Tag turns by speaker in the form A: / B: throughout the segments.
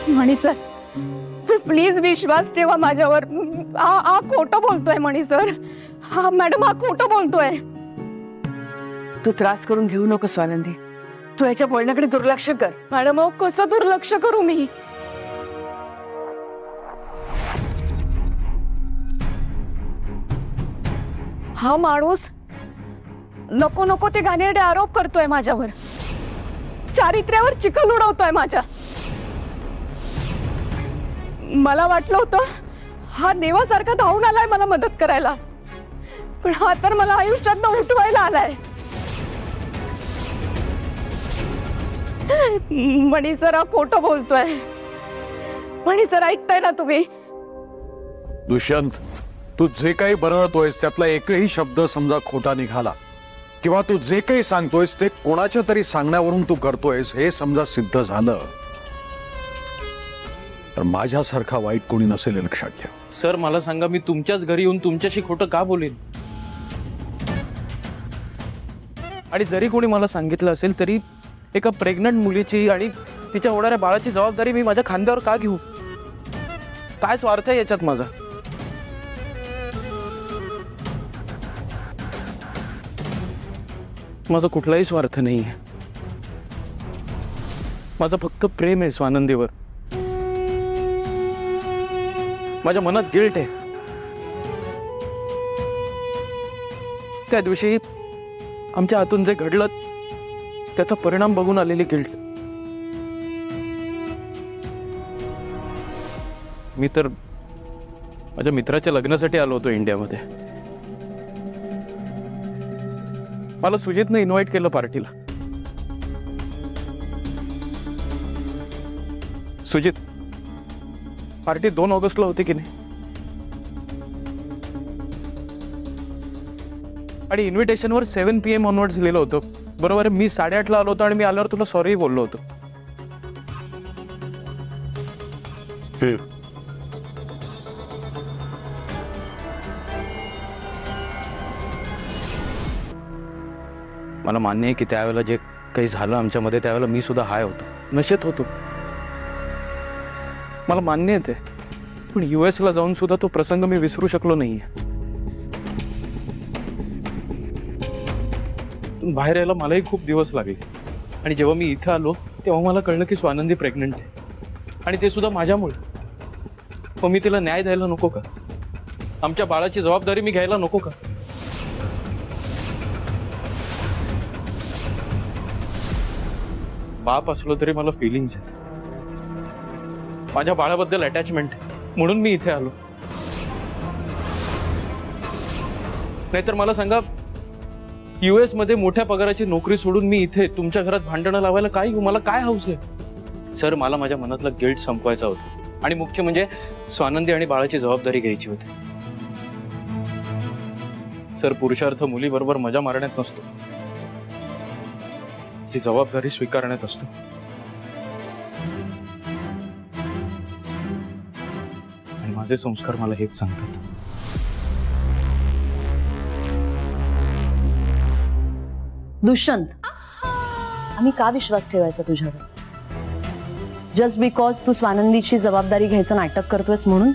A: मणी sir, please विश्वास ठेवा माझ्यावर. हा खोटं बोलतोय मणी सर. हा मॅडम, हा खोटं बोलतोय.
B: तू त्रास करून घेऊ नको स्वानंदी. तू याच्या बोलण्याकडे दुर्लक्ष कर.
A: मॅडम, अहो कसं दुर्लक्ष करू मी? हा माणूस नको नको ते घाणेरडे आरोप करतोय माझ्यावर. चारित्र्यावर चिखल उडवतोय माझ्या. मला वाटलं होतं हा देवासारखा धावून आलाय मला मदत करायला, पण हा तर मला आयुष्यातनं उठवायला आलाय. मणी सर, हा खोटं बोलतोय. मणी सर, ऐकताय ना तुम्ही?
C: दुष्यंत, तू जे काही बरळतोयस त्यातला एकही शब्द समजा खोटा निघाला किंवा तू जे काही सांगतोयस ते कोणाच्या तरी सांगण्यावरून तू करतोयस हे समजा सिद्ध झालं तर माझ्यासारखा वाईट कोणी नसेल हे लक्षात ठेव.
D: सर, मला सांगा, मी तुमच्याच घरी येऊन तुमच्याशी खोटं का बोलेन? आणि जरी कोणी मला सांगितलं असेल तरी एका प्रेग्नंट मुलीची आणि तिच्या होणाऱ्या बाळाची जबाबदारी मी माझ्या खांद्यावर का घेऊ? काय स्वार्थ आहे याच्यात माझा? माझा कुठलाही स्वार्थ नाहीये. माझं फक्त प्रेम आहे स्वानंदीवर. माझ्या मनात गिल्ट आहे. त्या दिवशी आमच्या हातून जे घडलं त्याचा परिणाम बघून आलेली गिल्ट. मी तर माझ्या मित्राच्या लग्नासाठी आलो होतो इंडियामध्ये. मला सुजितने इन्व्हाइट केलं पार्टीला. सुजित, पार्टी 2 ऑगस्टला होती की नाही? आणि इन्व्हिटेशनवर 7 PM ऑनवर्ड्स लिहिलं होतं. बरोबर आहे, मी 8:30ला आलो होतो आणि मी आल्यावर तुला सॉरी बोललो होतो. मला मान्य आहे की त्यावेळेला जे काही झालं आमच्यामध्ये त्यावेळेला मी सुद्धा हाय होतो, नशेत होतो. मला मान्य आहे ते. पण US ला जाऊन सुद्धा तो प्रसंग मी विसरू शकलो नाहीये. बाहेर यायला मलाही खूप दिवस लागले आणि जेव्हा मी इथे आलो तेव्हा मला कळलं की स्वानंदी प्रेग्नंट आहे आणि ते सुद्धा माझ्यामुळे. मग मी तिला न्याय द्यायला नको का? आमच्या बाळाची जबाबदारी मी घ्यायला नको का? बाप असलो तरी मला फिलिंग्स आहेत. माझ्या बाळाबद्दल अटॅचमेंट म्हणून मी इथे आलो. नाहीतर मला सांगा, US मध्ये मोठ्या पगाराची नोकरी सोडून मी इथे तुमच्या घरात भांडणं लावायला काय येऊ? मला काय हौस आहे? सर, मला माझ्या मनातला गिल्ट संपवायचा होता आणि मुख्य म्हणजे स्वानंदी आणि बाळाची जबाबदारी घ्यायची होती. सर, पुरुषार्थ मुलीबरोबर मजा मारण्यात नसतो, ती जबाबदारी स्वीकारण्यात असतो. आणि माझे संस्कार मला हेच सांगतात.
E: दुष्यंत, आम्ही का विश्वास ठेवायचा तुझ्यावर? जस्ट बिकॉज तू स्वानंदीची जबाबदारी घ्यायचं नाटक करतोयस म्हणून?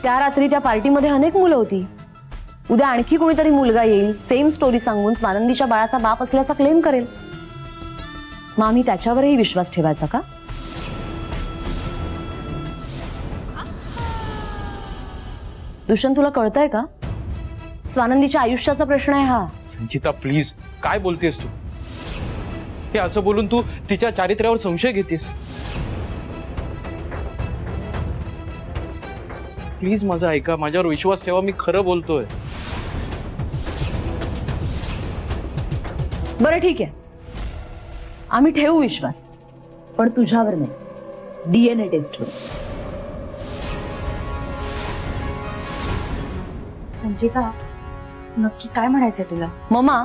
E: त्या रात्री त्या पार्टीमध्ये अनेक मुलं होती. उद्या आणखी कोणीतरी मुलगा येईल, सेम स्टोरी सांगून स्वानंदीच्या बाळाचा बाप असल्याचा क्लेम करेल. मग आम्ही त्याच्यावरही विश्वास ठेवायचा का? दुष्यंत, तुला कळतंय का? स्वानंदीच्या आयुष्याचा प्रश्न आहे हा.
D: संचिता, प्लीज, काय बोलतेस तू? हे असं बोलून तू तिच्या चारित्र्यावर संशय घेतेस. प्लीज माझं ऐका, माझ्यावर विश्वास ठेवा, मी खरं बोलतोय.
E: बरं ठीक आहे, आम्ही ठेवू विश्वास, पण तुझ्यावर नाही, DNA टेस्टवर.
F: संचिता, नक्की काय म्हणायचंय तुला?
E: ममा,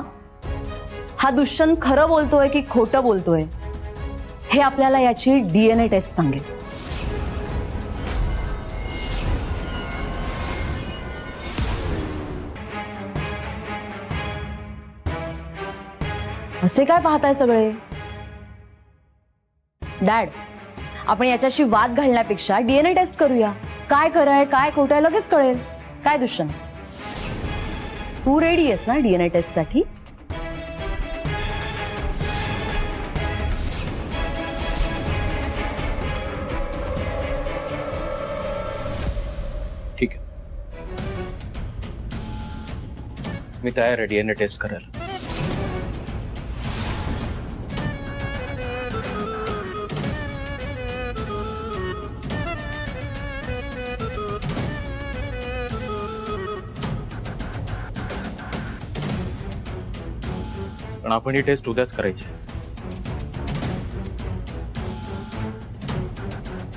E: हा दुष्यंत खरं बोलतोय की खोटं बोलतोय हे आपल्याला याची DNA टेस्ट सांगेल. असे काय पाहताय सगळे? डॅड, आपण याच्याशी वाद घालण्यापेक्षा डीएनए टेस्ट करूया. काय खरंय काय खोटंय लगेच कळेल. काय दुष्यंत, तू रेडी आहेस ना डीएनए टेस्ट साठी?
D: ठीक आहे, मी तयार आहे डीएनए टेस्ट करायला. पण आपण ही टेस्ट उद्याच करायची.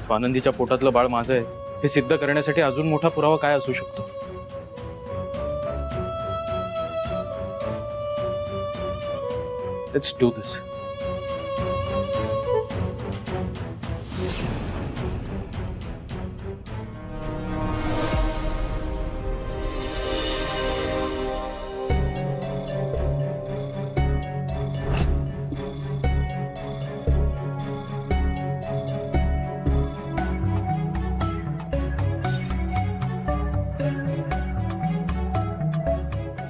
D: स्वानंदीच्या पोटातलं बाळ माझं आहे हे सिद्ध करण्यासाठी अजून मोठा पुरावा काय असू शकतो? लेट्स डू दिस.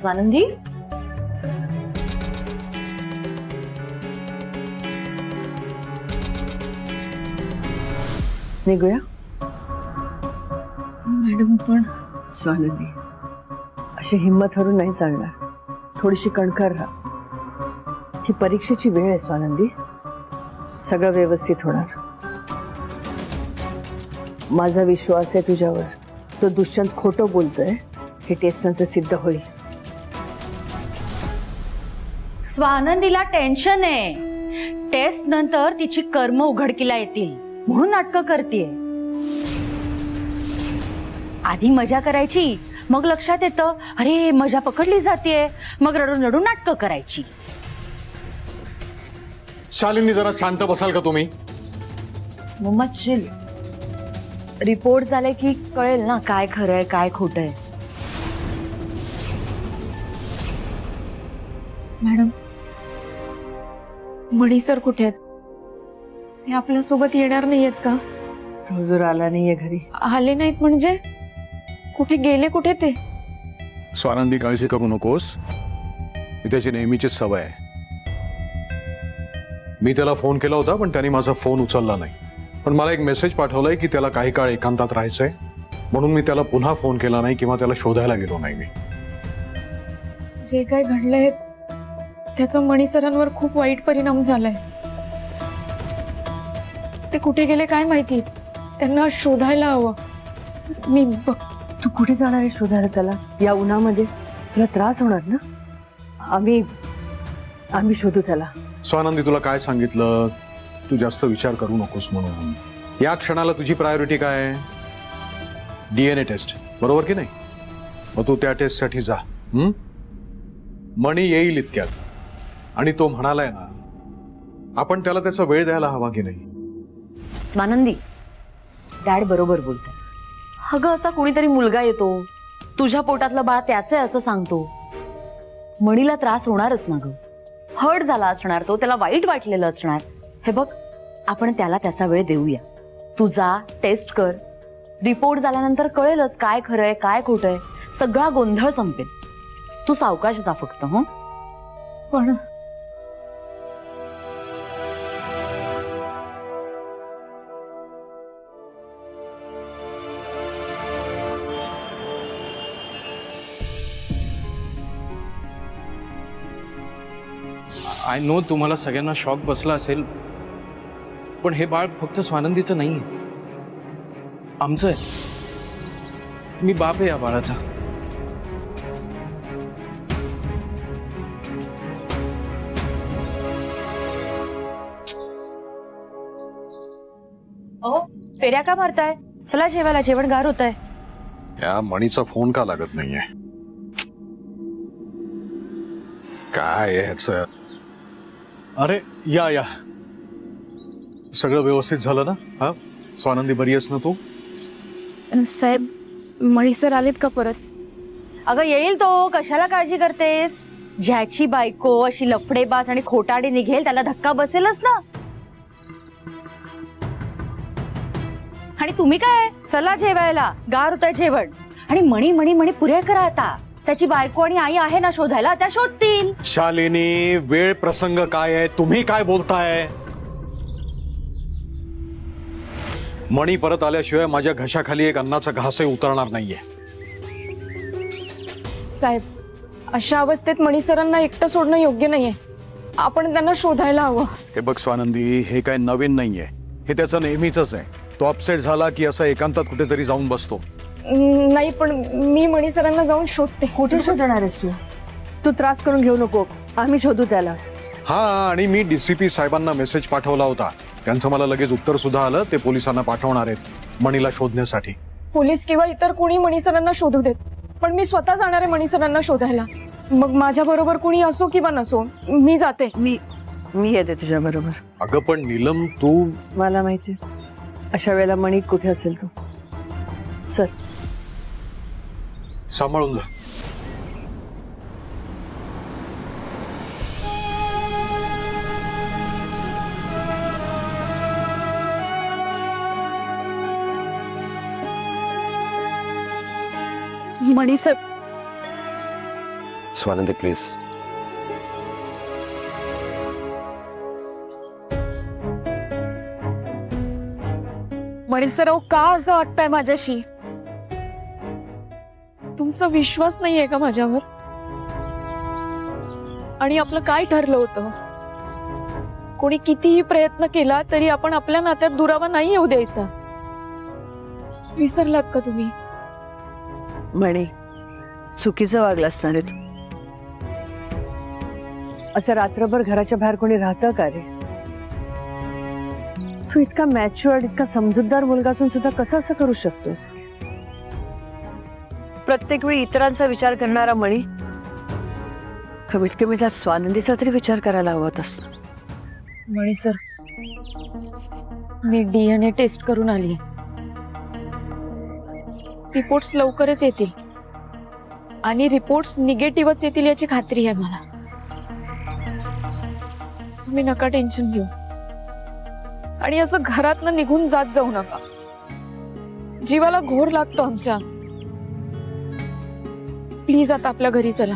E: स्वानंदी,
B: निघूया.
A: मॅडम पण
B: स्वानंदी, अशी हिंमत हरून नाही चालणार. थोडीशी कणखर राहा. ही परीक्षेची वेळ आहे स्वानंदी. सगळं व्यवस्थित होणार. माझा विश्वास आहे तुझ्यावर. तो दुष्यंत खोटं बोलतोय हे टेस्ट नंतर सिद्ध होईल.
F: स्वानंदीला टेन्शन आहे. टेस्ट नंतर तिची कर्म उघडकीला येतील म्हणून नाटकं करतेय. आधी मजा करायची, मग लक्षात येतं अरे मजा पकडली जातेय, मग रडून रडून नाटकं करायची.
C: शालिनी, जरा शांत बसाल का तुम्ही?
E: Mamma chill. रिपोर्ट झाले की कळेल ना काय खरंय काय खोटंय.
A: मॅडम, मणी सर कुठे आहेत? ते आपल्या सोबत येणार नाहीयेत का?
B: तो जर आला नाहीये घरी.
A: आले नाहीत म्हणजे कुठे गेले? कुठे ते?
C: स्वानंदी, काळजी करू नकोस. ही त्याची नेहमीची सवय आहे. मी त्याला फोन केला होता पण त्याने माझा फोन उचलला नाही. पण मला एक मेसेज पाठवलाय की त्याला काही काळ एकांतात राहायचंय, म्हणून मी त्याला पुन्हा फोन केला नाही किंवा त्याला शोधायला गेलो नाही. मी
A: जे काय घडलंय त्याचा मणी सरांवर खूप वाईट परिणाम झालाय. ते कुठे गेले काय माहिती. त्यांना शोधायला हवं. मी बघ.
B: तू कुठे जाणार आहे शोधायला त्याला? या उन्हामध्ये तुला त्रास होणार ना. आम्ही शोधू त्याला.
C: स्वानंदी, तुला काय सांगितलं? तू जास्त विचार करू नकोस म्हणून. या क्षणाला तुझी प्रायोरिटी काय आहे? डीएनए टेस्ट, बरोबर की नाही? मग तू त्या टेस्टसाठी जा. मणी येईल इतक्यात. आणि तो म्हणालाय ना, आपण त्याला त्याचा वेळ द्यायला हवा की नाही?
E: स्वानंदी, डॅड बरोबर बोलतात. अगं, असा कुणीतरी मुलगा येतो, तुझ्या पोटातलं बाळ त्याचे असं सांगतो. मणीला त्रास होणारच ना ग. हर्ट झाला असणार तो, त्याला वाईट वाटलेलं असणार. हे बघ, आपण त्याला त्याचा वेळ देऊया. तू जा, टेस्ट कर. रिपोर्ट झाल्यानंतर कळेलच काय खरंय काय खोटंय. सगळा गोंधळ संपेल. तू सावकाश जा फक्त. हं,
A: पण
D: आय नो तुम्हाला सगळ्यांना शॉक बसला असेल, पण हे बाळ फक्त स्वानंदीचं नाहीये, आमचं आहे. मी बाप आहे या बाळाचा.
F: फेऱ्या का मारताय? चला जेवायला, जेवण गार होत आहे.
C: या मणीचा फोन का लागत नाहीये? काय आहे ह्याचं? अरे या या, सगळं व्यवस्थित झालं ना? हा, स्वानंदी बरी आहेस ना तू?
A: साहेब, मणी सर आलेत का परत?
F: अगं येईल तो, कशाला काळजी करतेस? ज्याची बायको अशी लफडेबाज आणि खोटाडे निघेल त्याला धक्का बसेलच ना. आणि तुम्ही काय चला जेवायला, गार होतंय जेवण. आणि मणी मणी मणी पुरे करा आता. त्याची बायको आणि आई आहे ना शोधायला, त्या शोधतील.
C: शालिनी, वेळ प्रसंग काय आहे, तुम्ही काय बोलताय? मणी परत आल्याशिवाय माझ्या घशाखाली एक अन्नाचा घासही उतरणार नाहीये.
A: साहेब, अशा अवस्थेत मणी सरांना एकटं सोडणं योग्य नाहीये. आपण त्यांना शोधायला हवं.
C: हे बघ स्वानंदी, हे काय नवीन नाहीये, हे त्याचं नेहमीच आहे. तो अपसेट झाला की असा एकांतात कुठेतरी जाऊन बसतो.
A: नाही, पण मी मणी सरांना जाऊन शोधते.
B: कुठे शोधणार आहेस तू त्रास करून घेऊ नको, आम्ही शोधू त्याला.
C: हा, आणि मी DCP साहेबांना मेसेज पाठवला होता. त्यांचं मला लगेच उत्तर सुद्धा आलं. ते पोलिसांना पाठवणार आहेत मणीला शोधण्यासाठी.
A: पोलीस किंवा इतर कोणी मणी सरांना शोधू देत, पण मी स्वतः जाणार आहे मणी सरांना शोधायला. मग माझ्या बरोबर कुणी असो किंवा नसो, मी जाते.
B: मी येते तुझ्या बरोबर.
C: अगं पण नीलम, तू.
B: मला माहिती अशा वेळेला मणी कुठे असेल तू. चल,
C: सांभाळून जा.
A: मणी सर,
G: स्वानंदी प्लीज.
A: मणी सर, अहो का असं वागताय माझ्याशी? तुमचा विश्वास नाहीये का माझ्यावर? आणि आपलं काय ठरलं होतं? कोणी कितीही प्रयत्न केला तरी आपण आपल्या नात्यात दुरावा नाही येऊ द्यायचा. विसरलात का तुम्ही?
B: मणी, चुकीचं वागलं असणार आहे तू. असं रात्रभर घराच्या बाहेर कोणी राहतं का रे? तू इतका मॅच्युअर्ड, इतका समजूतदार मुलगा असून सुद्धा कसं असं करू शकतोस? प्रत्येक वेळी इतरांचा विचार करणारा मणी, कमीत कमी त्या स्वानंदीचा तरी विचार करायला हवा होतास.
A: मणी सर, मी DNA टेस्ट करून आली. रिपोर्ट्स लवकरच येतील आणि रिपोर्ट्स निगेटिव्हच येतील याची खात्री आहे मला. तुम्ही नका टेन्शन घेऊ आणि असं घरातनं निघून जात जाऊ नका. जीवाला घोर लागतो आमच्या. प्लीज आता आपल्या घरी चला.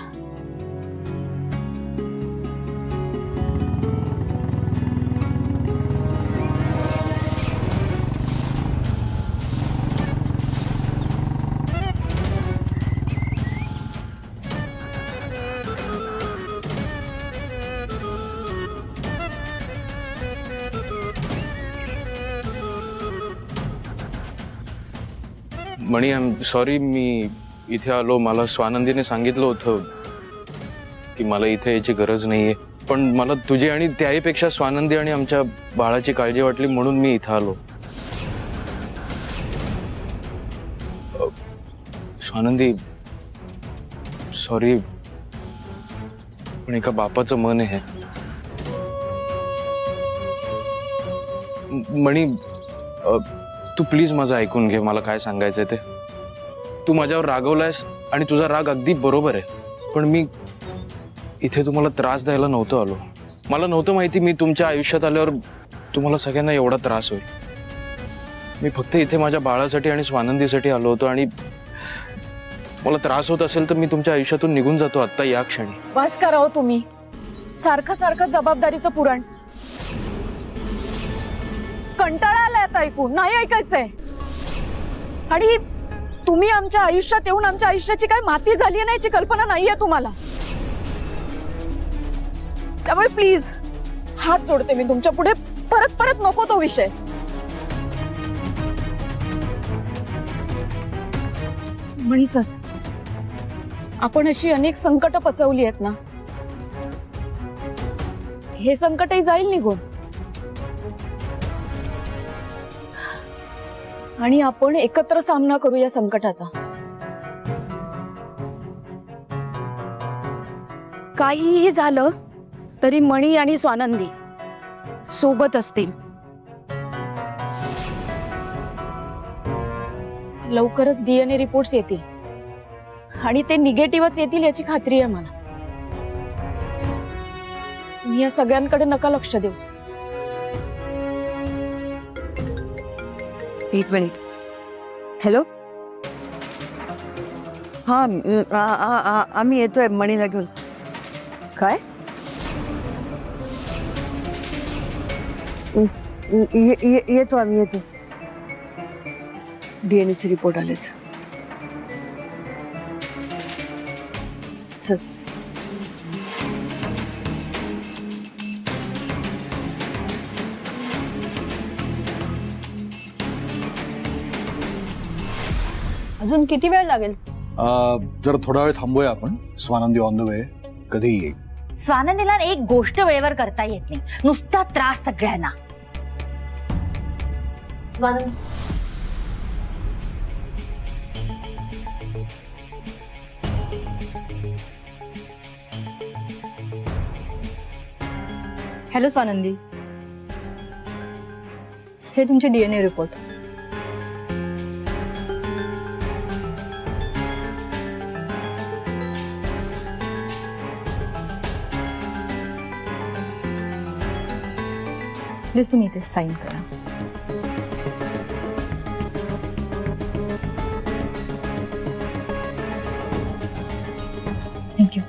D: मणी, आय एम सॉरी. मी इथे आलो, मला स्वानंदीने सांगितलं होतं की मला इथे यायची गरज नाहीये, पण मला तुझी आणि त्याहीपेक्षा स्वानंदी आणि आमच्या बाळाची काळजी वाटली म्हणून मी इथं आलो. स्वानंदी, सॉरी, पण एका बापाचं मन आहे. मणी, तू प्लीज माझं ऐकून घे. मला काय सांगायचंय ते. तू माझ्यावर रागवलायस आणि तुझा राग अगदी बरोबर आहे, पण मी इथे तुम्हाला त्रास द्यायला नव्हतो आलो. मला नव्हतं माहिती मी तुमच्या आयुष्यात आल्यावर तुम्हाला सगळ्यांना एवढा त्रास होईल. मी फक्त इथे माझ्या बाळासाठी आणि स्वानंदीसाठी आलो होतो. आणि मला त्रास होत असेल तर मी तुमच्या आयुष्यातून निघून जातो आत्ता या क्षणी.
A: बस करा हो तुम्ही. सारखं सारखं जबाबदारीचं पुराण. कंटाळा आलाय आता ऐकून. नाही ऐकायचंय. आणि तुम्ही आमच्या आयुष्यात येऊन आमच्या आयुष्याची काय माती झाली आहे याची कल्पना नाहीये तुम्हाला. त्यामुळे प्लीज हात जोडते मी तुमच्या पुढे. परत परत नको तो विषय. मणी सर, आपण अशी अनेक संकट पचवली आहेत ना, हे संकटही जाईल निघून. आणि आपण एकत्र सामना करू या संकटाचा. काहीही झालं तरी मणी आणि स्वानंदी सोबत असतील. लवकरच DNA रिपोर्ट्स येतील आणि ते निगेटिव्हच येतील याची खात्री आहे मला. तुम्ही या सगळ्यांकडे नका लक्ष देऊ.
B: एक मिनिट. हॅलो. हा आम्ही येतोय मणीला घेऊन. काय? येतो आम्ही येतो. DNA रिपोर्ट आलेत. चल.
A: अजून किती वेळ लागेल?
C: जर थोडा वेळ थांबूया आपण. Swanandi on the way. कधी येईल?
F: स्वानंदीला एक गोष्ट वेळेवर करता येत नाही, नुसता त्रास सगळ्यांना.
E: स्वानंद,
A: हॅलो स्वानंदी, हे तुमचे DNA रिपोर्ट. प्लीज तुम्ही इथे साईन करा. थँक्यू.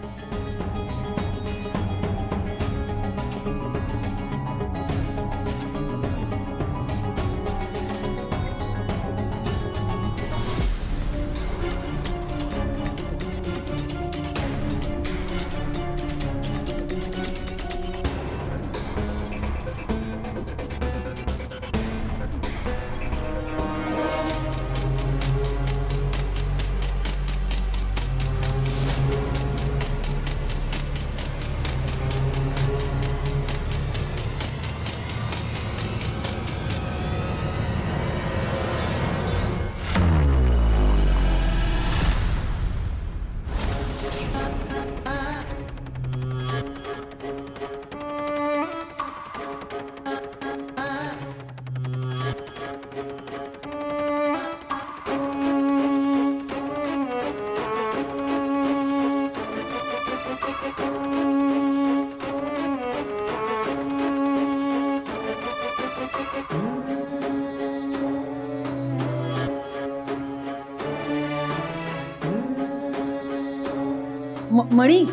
E: मणी,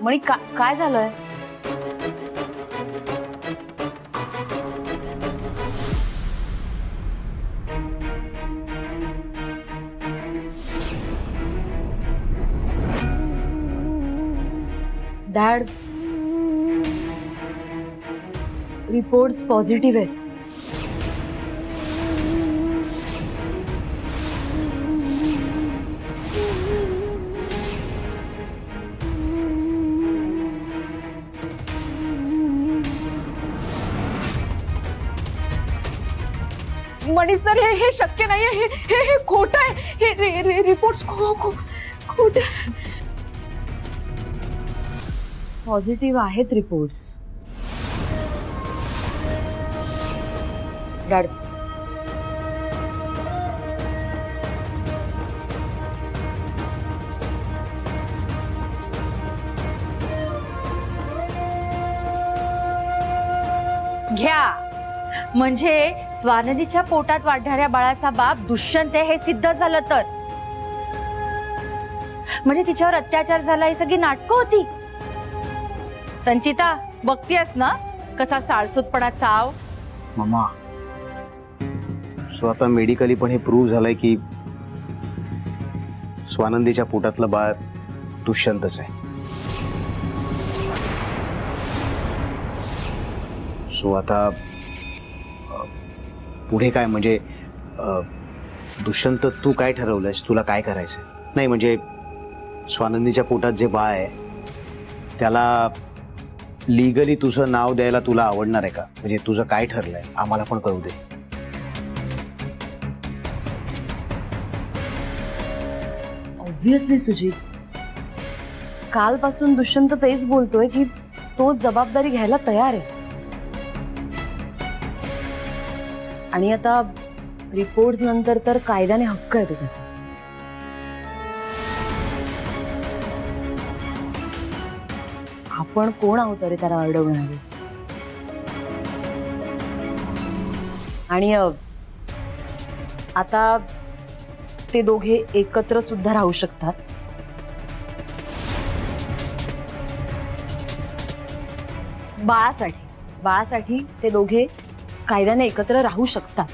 E: मणी काय झालंय? डॅड, रिपोर्ट्स पॉझिटिव्ह आहेत.
A: मणी सर, हे शक्य नाहीये. हे खोटं आहे. हे रिपोर्ट्स खोट.
E: पॉझिटिव्ह आहेत रिपोर्ट्स. डॅड,
F: घ्या. म्हणजे स्वानंदीच्या पोटात वाढणाऱ्या बाळाचा बाप दुष्यंत आहे हे सिद्ध झालं तर, म्हणजे तिच्यावर अत्याचार झाला ही सगळी नाटकं होती. संचिता, बघतीयस ना कसा साळसूतपणा चाव.
G: मामा, सो आता मेडिकली पण हे प्रूव्ह झालंय की स्वानंदीच्या पोटातलं बाळ दुष्यंतच आहे. सो आता पुढे काय, म्हणजे दुष्यंत तू काय ठरवलंयस, तुला काय करायचंय? नाही म्हणजे स्वानंदीच्या पोटात जे बाळ आहे त्याला लीगली तुझं नाव द्यायला तुला आवडणार आहे का? म्हणजे तुझं काय ठरलंय आम्हाला पण कळू दे.
E: ऑब्व्हियसली सुजित, कालपासून दुष्यंत तेच बोलतोय की तो जबाबदारी घ्यायला तयार आहे. आणि आता रिपोर्ट्स नंतर तर कायद्याने हक्क येतो त्याचा. आपण कोण आहोत अरे त्याला अडवणारे? आणि आता ते दोघे एकत्र सुद्धा राहू शकतात. बाळासाठी ते दोघे कायद्याने एकत्र राहू शकतात.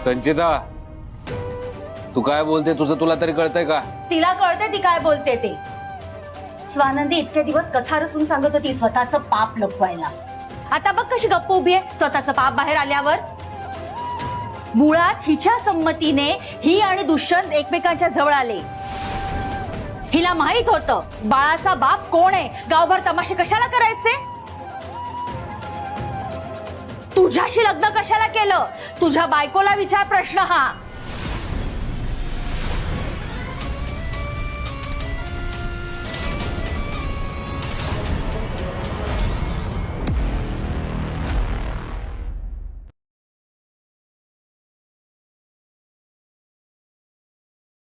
H: संचिता, तू काय बोलते तुझं तुला तरी कळतंय का?
F: तिला कळते ती काय बोलते ते. स्वानंदी इतके दिवस कथा रचून सांगत होती स्वतःचं पाप लपवायला. आता बघ कशी गप्प उभी आहे स्वतःचं पाप बाहेर आल्यावर. मुळात हिच्या संमतीने ही आणि दुष्यंत एकमेकांच्या जवळ आले. हिला माहित होतं बाळाचा बाप कोण आहे. गावभर तमाशे कशाला करायचे? तुझ्याशी लग्न कशाला केलं? तुझ्या बायकोला विचार प्रश्न हा.